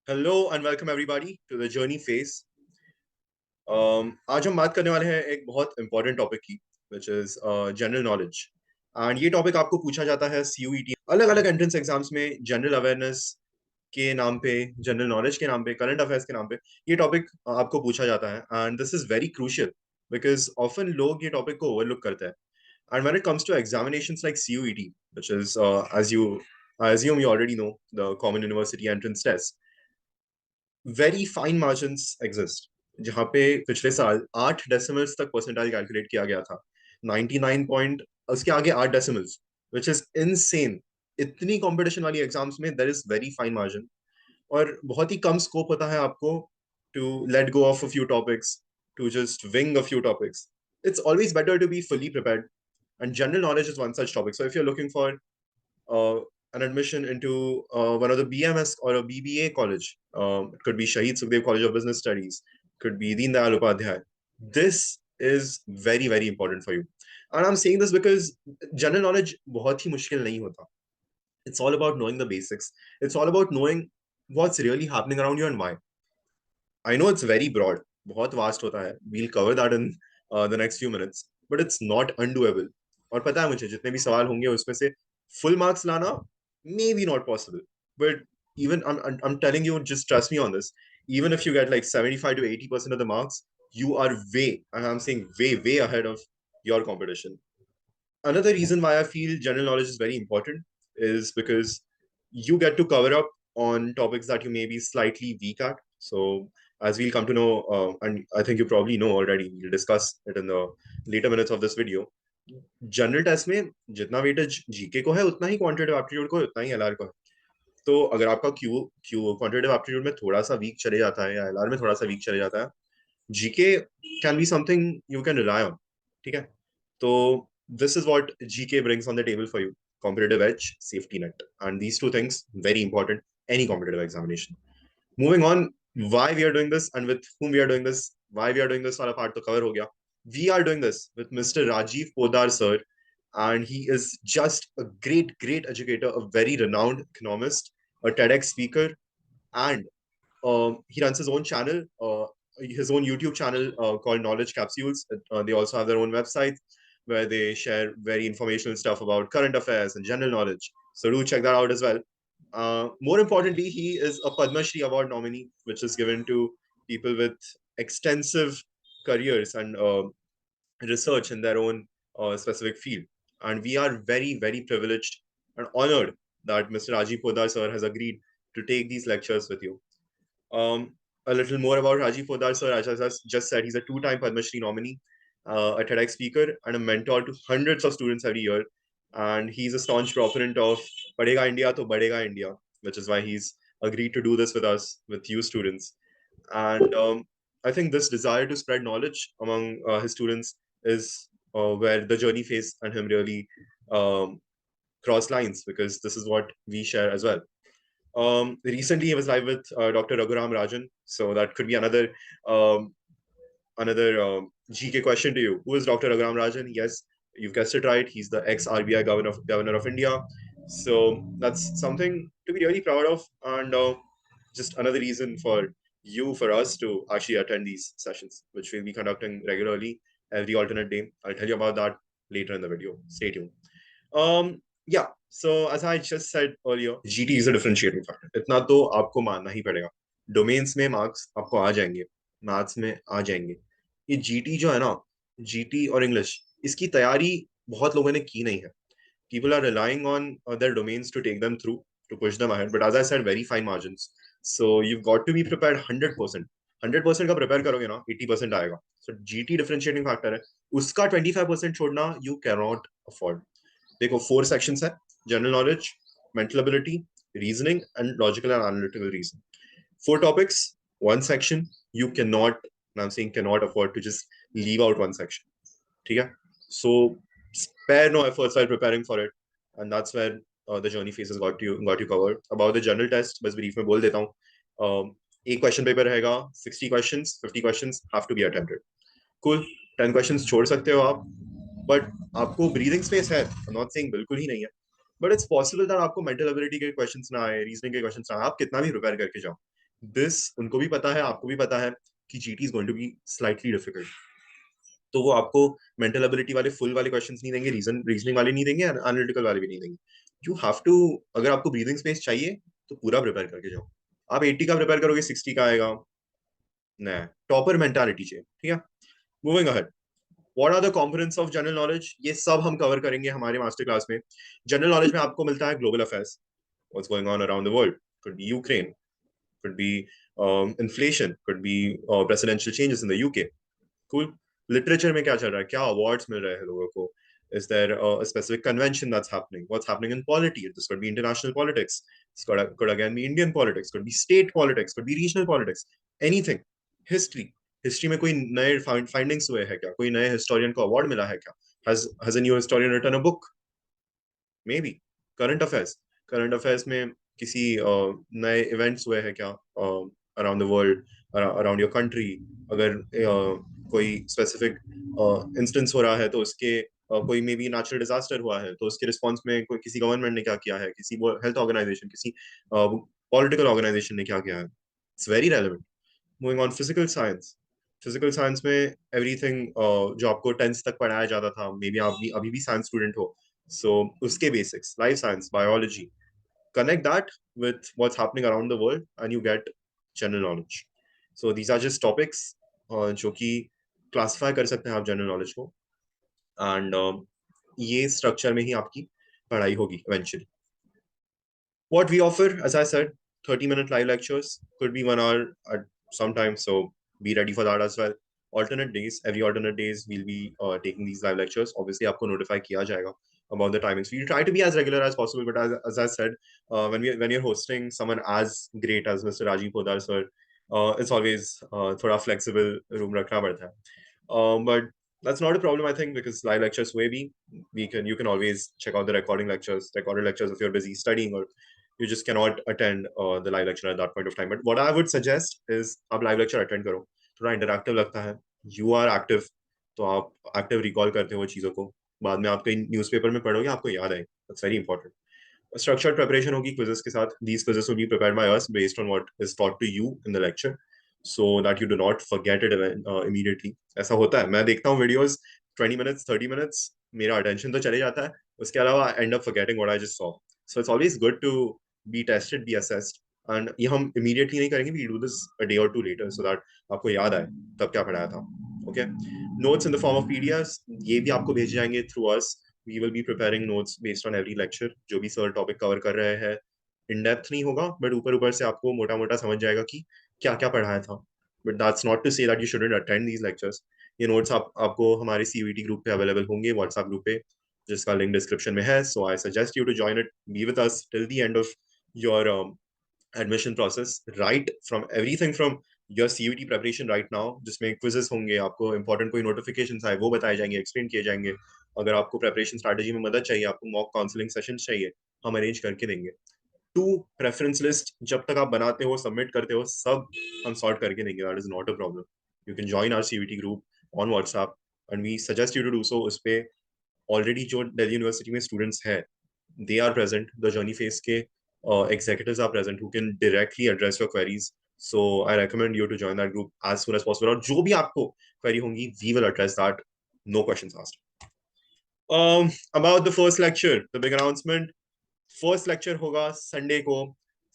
Hello and welcome everybody to the journey phase. आज हम बात करने वाले हैं एक बहुत इंपॉर्टेंट टॉपिक की which is general knowledge and ये टॉपिक आपको पूछा जाता है CUET अलग अलग एंट्रेंस एग्जाम्स में जनरल अवेयरनेस के नाम पे, जनरल नॉलेज के नाम पे, करंट अफेयर्स के नाम पे ये टॉपिक आपको पूछा जाता है and this is very crucial because often लोग ये टॉपिक को ओवरलुक करते हैं and when it comes to examinations like CUET which is as you I assume you already know the common university entrance test. Very fine margins exist जहां पे पिछले साल 8 decimals तक परसेंटाइल कैलकुलेट किया गया था 99 पॉइंट उसके आगे 8 डेसिमल्स विच इज इनसेन। इतनी कंपटीशन वाली एग्जाम्स में there is very fine margin और बहुत ही कम स्कोप होता है आपको to let go of a few topics, to just wing a few topics. It's always better to be fully prepared, and general knowledge is one such topic. So if you're looking for uh, an admission into one of the BMS or a BBA college. It could be Shahid Sukhdev College of Business Studies, could be Deen Dayal Upadhyay. This is very, very important for you. And I'm saying this because general knowledge बहुत ही मुश्किल नहीं होता. It's all about knowing the basics. It's all about knowing what's really happening around you and why. I know it's very broad, बहुत vast होता है. We'll cover that in the next few minutes, but it's not undoable. और पता है मुझे जितने भी सवाल होंगे उसमें से full marks लाना maybe not possible, but even I'm telling you, just trust me on this. Even if you get like 75 to 80% of the marks, you are way, and I'm saying way ahead of your competition. Another reason why I feel general knowledge is very important is because you get to cover up on topics that you may be slightly weak at. So, as we'll come to know, and I think you probably know already, we'll discuss it in the later minutes of this video. General test में जितना weightage GK को है उतना ही quantitative aptitude को, उतना ही LR को है. तो अगर आपका क्वांटिटेटिव एप्टीट्यूड में थोड़ा सा वीक चले जाता है या एलआर में थोड़ा सा वीक चले जाता है, GK can be something you can rely on. ठीक है, तो this is what GK brings on the table for you: competitive edge, safety net, and these two things very important any competitive examination. Moving on, why we are doing this and with whom we are doing this, why we are doing this वाला part तो cover हो गया. We are doing this with Mr. RAJEEV PODDAR sir, and he is just a great educator, a very renowned economist, a TEDx speaker, and he runs his own channel, his own YouTube channel called Knowledge Capsules. They also have their own website where they share very informational stuff about current affairs and general knowledge. So do check that out as well. More importantly, he is a Padma Shri Award nominee, which is given to people with extensive careers and research in their own specific field. And we are very privileged and honored that Mr. Rajiv Poddar sir has agreed to take these lectures with you. A little more about Rajiv Poddar sir. As I just said, he's a two-time Padma Shri nominee, a TEDx speaker, and a mentor to hundreds of students every year. And he's a staunch proponent of Padega India to Badega India, which is why he's agreed to do this with us, with you students. And I think this desire to spread knowledge among his students is where the journey phase and him really cross lines, because this is what we share as well. Recently, he was live with Dr. Raghuram Rajan, so that could be another GK question to you. Who is Dr. Raghuram Rajan? Yes, you've guessed it right. He's the ex-RBI governor of India. So that's something to be really proud of, and just another reason for us to actually attend these sessions, which we'll be conducting regularly every alternate day. I'll tell you about that later in the video. Stay tuned. Yeah, so as I just said earlier, GT is a differentiating factor. इतना तो आपको मानना ही पड़ेगा. Domains में marks आपको आ जाएंगे, maths में आ जाएंगे. ये जीटी जो है ना, जीटी और इंग्लिश, इसकी तैयारी बहुत लोगों ने की नहीं है. People are relying on their domains to take them through, to push them ahead. But as I said, very fine margins. So you've got to be prepared 100%. 100% का प्रिपेयर करोगे ना, 80% आएगा. So GT differentiating factor है. उसका 25% छोड़ना you cannot afford. देखो 4 sections है: general knowledge, mental ability, reasoning, and logical and analytical reason. 4 topics, 1 section. You cannot, and I'm saying cannot afford to just leave out 1 section. ठीक है? So spare no efforts while preparing for it, and that's where the journey phase has got you covered. About the general test, बस brief में बोल देता हूँ. एक question paper रहेगा, 60 questions, 50 questions have to be attempted. Cool. 10 questions छोड़ सकते हो आप, but आपको breathing space है. I'm not saying बिल्कुल ही नहीं है, but it's possible that आपको mental ability के questions ना आए, reasoning के questions ना आए. आप कितना भी prepare करके जाओ, दिस उनको भी पता है, आपको भी पता है कि GT is going to be slightly difficult. तो वो आपको मेंटल एबिलिटी वाले फुल वाले क्वेश्चंस नहीं देंगे, रीजनिंग वाले नहीं देंगे, एनालिटिकल वाले भी नहीं देंगे। यू हैव टू, अगर आपको ब्रीदिंग स्पेस चाहिए तो पूरा प्रिपेयर करके जाओ। आप 80 का प्रिपेयर करोगे 60 का आएगा, नहीं, टॉपर मेंटालिटी चाहिए। ठीक है, moving ahead. What are the components of general knowledge, ये सब हम कवर करेंगे हमारे मास्टर क्लास में। जनरल नॉलेज में आपको मिलता है global affairs, what's going on around the world, could be Ukraine, could be inflation, could be presidential changes in the UK. Cool. Literature में क्या चल रहा है, क्या awards मिल रहे हैं लोगों को? Is there a specific convention that's happening? What's happening in polity? This could be international politics. This could again be Indian politics. Could be state politics. Could be regional politics. Anything. History. History में कोई नए findings हुए हैं क्या? कोई नए historian को award मिला है क्या? Has a new historian written a book? Maybe. Current affairs. Current affairs में किसी नए इवेंट्स हुए हैं क्या around the world, around your country? अगर कोई स्पेसिफिक इंस्टेंस हो रहा है तो उसके कोई मे बी नेचुरल डिजास्टर हुआ है तो उसके रिस्पॉन्स में कोई किसी गवर्नमेंट ने क्या किया है, किसी हेल्थ ऑर्गेनाइजेशन, किसी पॉलिटिकल ऑर्गेनाइजेशन ने क्या किया है। It's very relevant. Moving on, physical science. Physical science में एवरीथिंग जो आपको 10th तक पढ़ाया जाता था, मे बी आप भी अभी भी साइंस स्टूडेंट हो, सो उसके basics, life science, biology, connect that with what's happening around the world and you get general knowledge. So these are just topics जो कि क्लासिफाई कर सकते हैं आप जनरल नॉलेज को, एंड ये स्ट्रक्चर में ही आपकी पढ़ाई होगी eventually. What we offer, as I said, 30-minute live lectures, could be 1 hour at some time, so be ready for that as well. Alternate days, every alternate days, we'll be taking these live lectures. Obviously, आपको notify किया जाएगा about the timings. We'll try to be as regular as possible, but as I said, when you're hosting someone as great as Mr. Rajeev Poddar sir, it's always थोड़ा flexible room रखना पड़ता है. But that's not a problem, I think, because live lectures way be, you can always check out the recorded lectures if you're busy studying, or you just cannot attend the live lecture at that point of time. But what I would suggest is आप live lecture attend करो, थोड़ा interactive लगता है, you are active, तो आप active recall करते हो चीज़ों को, बाद में आप कहीं न्यूज़पेपर में पढ़ोगे आपको याद आएगा. That's very important. Structured preparation होगी quizzes के साथ. These quizzes will be prepared by us based on what is taught to you in the lecture, so that you do not forget it immediately. ऐसा होता है, मैं देखता हूँ videos 20 minutes 30 minutes, मेरा attention तो चले जाता है, उसके अलावा I end up forgetting what I just saw. So it's always good to be tested, be assessed, and ये हम immediately नहीं करेंगे, we do this a day or two later so that आपको याद आए तब क्या पढ़ाया था. Okay, notes in the form of PDFs, ये भी आपको भेजे जाएंगे through us. We will be preparing notes based on every lecture. जो भी सर टॉपिक कवर कर रहे हैं, इन डेप्थ नहीं होगा, बट ऊपर ऊपर से आपको मोटा मोटा समझ जाएगा कि क्या क्या पढ़ाया था. But that's not to say that you shouldn't attend these lectures. ये नोट्स आपको हमारे सीयूईटी ग्रुप पे अवेलेबल होंगे, व्हाट्सएप ग्रुप पे, जिसका लिंक डिस्क्रिप्शन में है. So I suggest you to join it, be with us till the end of your admission process, right from everything from your CUET preparation right now, जिसमें quizzes होंगे, आपको important कोई notification आए वो बताए जाएंगे, एक्सप्लेन किए जाएंगे. अगर आपको प्रेपरेशन स्ट्रैटेजी में मदद चाहिए, आपको मॉक काउंसलिंग सेशन चाहिए, हम अरेंज करके देंगे. टू प्रेफरेंस लिस्ट जब तक आप बनाते हो, सबमिट करते हो, सब हम सॉर्ट करके देंगे. That is not a problem. You can join our CVT group on WhatsApp and we suggest you to do so. उस पे ऑलरेडी जो दिल्ली यूनिवर्सिटी में स्टूडेंट्स हैं, they are present, the journey phase के executives are present who can directly address your queries. So I recommend you to join that group as soon as possible. और जो भी आपको query होंगी, we will address that, no questions asked. About the first lecture, the big announcement. First lecture होगा Sunday को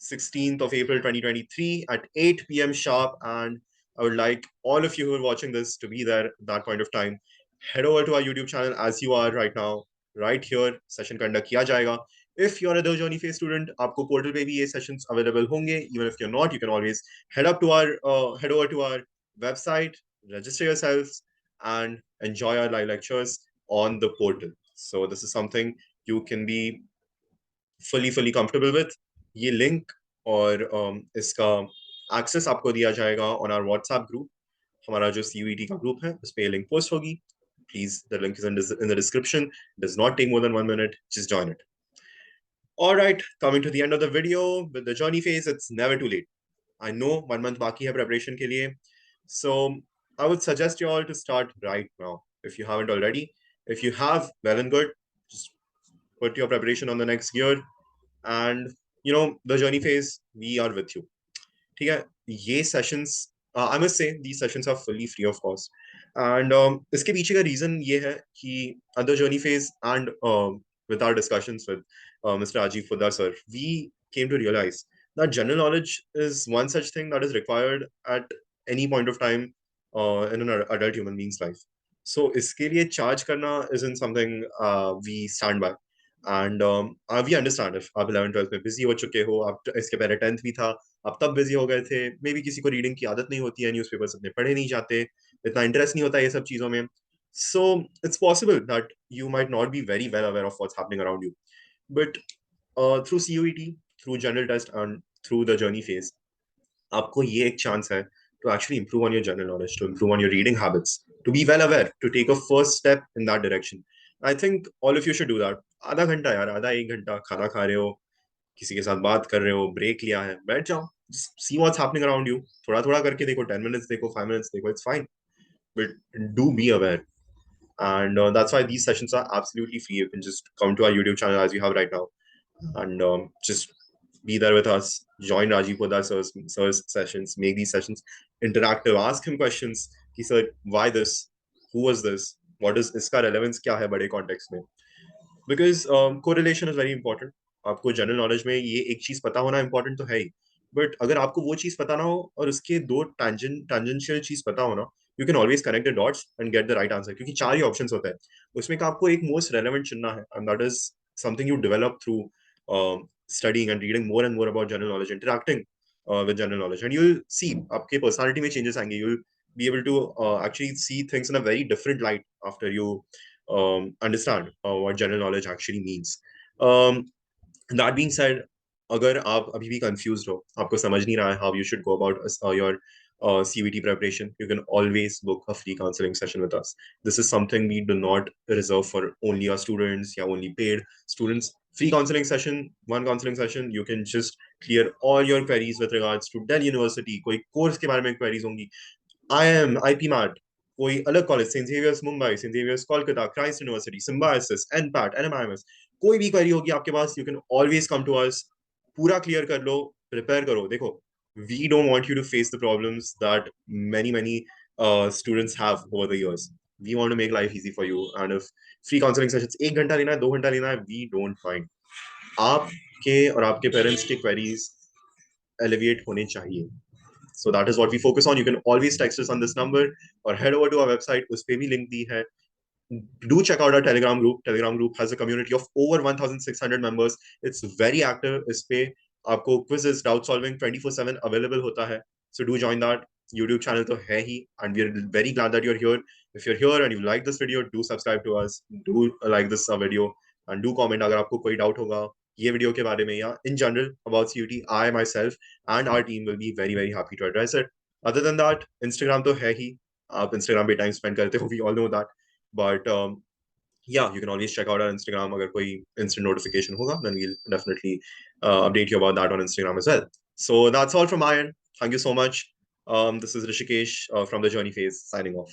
16th of April 2023 at 8 p.m. sharp, and I would like all of you who are watching this to be there at that point of time. Head over to our YouTube channel as you are right now. Right here, session conduct किया जाएगा. If you're a The Journey Phase student, आपको portal पे भी ये sessions available होंगे. Even if you're not, you can always head over to our website, register yourselves, and enjoy our live lectures on the portal. So this is something you can be fully comfortable with. ये link और इसका access आपको दिया जाएगा on our WhatsApp group. हमारा जो CUET का group है, उस पे link post होगी. Please, the link is in the description. It does not take more than 1 minute. Just join it. All right, coming to the end of the video with the journey phase, it's never too late. I know 1 month बाकी है preparation के लिए. So I would suggest you all to start right now if you haven't already. If you have, well and good. Just put your preparation on the next gear, and the journey phase, we are with you. ठीक है, ये sessions, I must say these sessions are fully free of cost. And इसके पीछे का reason ये है कि at the journey phase and with our discussions with Mr. Rajeev Poddar sir, we came to realize that general knowledge is one such thing that is required at any point of time in an adult human being's life. So इसके लिए charge करना isn't something we stand by. And we understand if आप 11 12 में busy हो चुके हो, आप इसके पहले 10th भी था, आप तब बिजी हो गए थे, मे बी किसी को रीडिंग की आदत नहीं होती है, न्यूज़पेपर्स इतने पढ़े नहीं जाते, इतना इंटरेस्ट नहीं होता ये सब चीज़ों में. So it's possible that you might not be very well aware of what's happening around you. But through CUET, through general test and through the journey phase, आपको ये एक चांस है to actually improve on your general knowledge, to improve on your reading habits, to be well aware, to take a first step in that direction. I think all of you should do that. आधा घंटा यार, आधा एक घंटा खाना खा रहे हो, किसी के साथ बात कर रहे हो, ब्रेक लिया है, बैठ जाओ, see what's happening around you, थोड़ा थोड़ा करके देखो, 10 minutes देखो, 5 minutes देखो, it's fine, but do be aware. And that's why these sessions are absolutely free. You can just come to our YouTube channel as you have right now, and just be there with us. Join Rajiv Poddar sir's sessions. Make these sessions interactive. Ask him questions. He said, "Why this? Who was this? What is इसका relevance क्या है बड़े context में?" Because correlation is very important. आपको general knowledge में ये एक चीज पता होना इंपॉर्टेंट तो है ही, बट अगर आपको वो चीज पता ना हो और उसके दो टेंजेंशियल चीज पता हो ना, you can always connect the dots and get the right answer, क्योंकि चार ही ऑप्शंस होते हैं उसमें का आपको एक मोस्ट रेलेवेंट चुनना है, and that is something you develop through studying and reading more and more about general knowledge, interacting with general knowledge, and you'll see आपके personality में changes आएंगे. You'll be able to actually see things in a very different light after you understand what general knowledge actually means. That being said, अगर आप अभी भी confused हो, आपको समझ नहीं रहा है how you should go about your CUET preparation, you can always book a free counseling session with us. This is something we do not reserve for only our students या only paid students. Free counseling session, one counseling session, you can just clear all your queries with regards to Delhi University. कोई course के बारे में queries होंगी, IIM, IPMAT, कोई अलग college, Saint Xavier's Mumbai, Saint Xavier's Kolkata, Christ University, Symbiosis, NPAT, NMIMS, कोई भी query होगी आपके पास, you can always come to us. पूरा क्लियर कर लो, प्रिपेयर करो. देखो, we don't want you to face the problems that many students have over the years. We want to make life easy for you, and if free counseling sessions 1 घंटा लेना है, 2 घंटा लेना है, we don't mind. आपके और आपके parents के क्वेरीज एलिविएट होने चाहिए. So that is what we focus on. You can always text us on this number or head over to our website. उस पे भी link दी है. Do check out our Telegram group. Telegram group has a community of over 1,600 members. It's very active. इस पे आपको quizzes, doubt solving 24/7 available होता है. So do join that. YouTube channel तो है ही, and we are very glad that you're here. If you're here and you like this video, do subscribe to us. Do like this video and do comment अगर आपको कोई doubt होगा ये video के बारे में या in general about CUT. I myself and our team will be very happy to address it. Other than that, Instagram तो है ही, आप Instagram पे time spend करते हो, we all know that. But yeah, you can always check out our Instagram. अगर कोई instant notification होगा, then we'll definitely update you about that on Instagram as well. So that's all from my end. Thank you so much. This is Rishikesh from the Journey Phase signing off.